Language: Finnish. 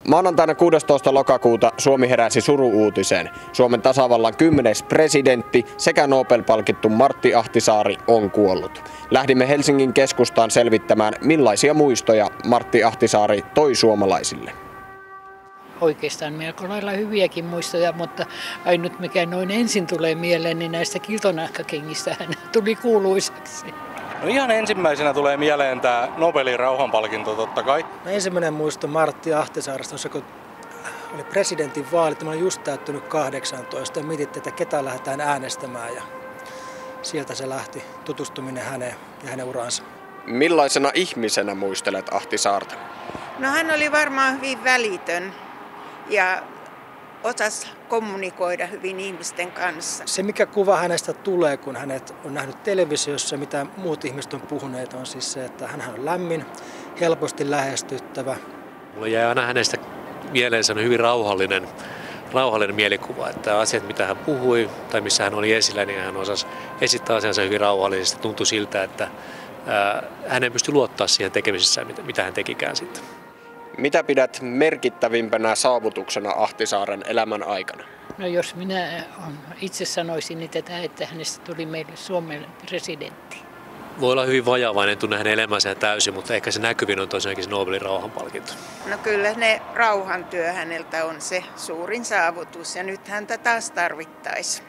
Maanantaina 16. lokakuuta Suomi heräsi suru-uutiseen. Suomen tasavallan 10. presidentti sekä Nobel-palkittu Martti Ahtisaari on kuollut. Lähdimme Helsingin keskustaan selvittämään, millaisia muistoja Martti Ahtisaari toi suomalaisille. Oikeastaan melko lailla hyviäkin muistoja, mutta ainut mikä noin ensin tulee mieleen, niin näistä kiltonahkakengistä hän tuli kuuluisaksi. No ihan ensimmäisenä tulee mieleen tämä Nobelin rauhanpalkinto totta kai. No ensimmäinen muisto Martti Ahtisaaresta, kun oli presidentin vaalit, mä olin just täyttänyt 18 ja mietittiin, että ketä lähdetään äänestämään ja sieltä se lähti tutustuminen häneen ja hänen uraansa. Millaisena ihmisenä muistelet Ahtisaarta? No hän oli varmaan hyvin välitön ja osasi kommunikoida hyvin ihmisten kanssa. Se mikä kuva hänestä tulee, kun hänet on nähnyt televisiossa, mitä muut ihmiset on puhuneet, on siis se, että hän on lämmin, helposti lähestyttävä. Mulla jäi aina hänestä mieleen hyvin rauhallinen mielikuva, että asiat mitä hän puhui tai missä hän oli esillä, niin hän osasi esittää asiansa hyvin rauhallisesti. Tuntui siltä, että hänen pystyi luottaa siihen tekemisessä, mitä hän tekikään sitten. Mitä pidät merkittävimpänä saavutuksena Ahtisaaren elämän aikana? No jos minä itse sanoisin, että hänestä tuli meille Suomen presidentti. Voi olla hyvin vajavainen, tunne hänen elämänsä täysin, mutta ehkä se näkyvin on tosiaankin se Nobelin rauhanpalkinto. No kyllä ne rauhantyö häneltä on se suurin saavutus ja nyt häntä taas tarvittaisiin.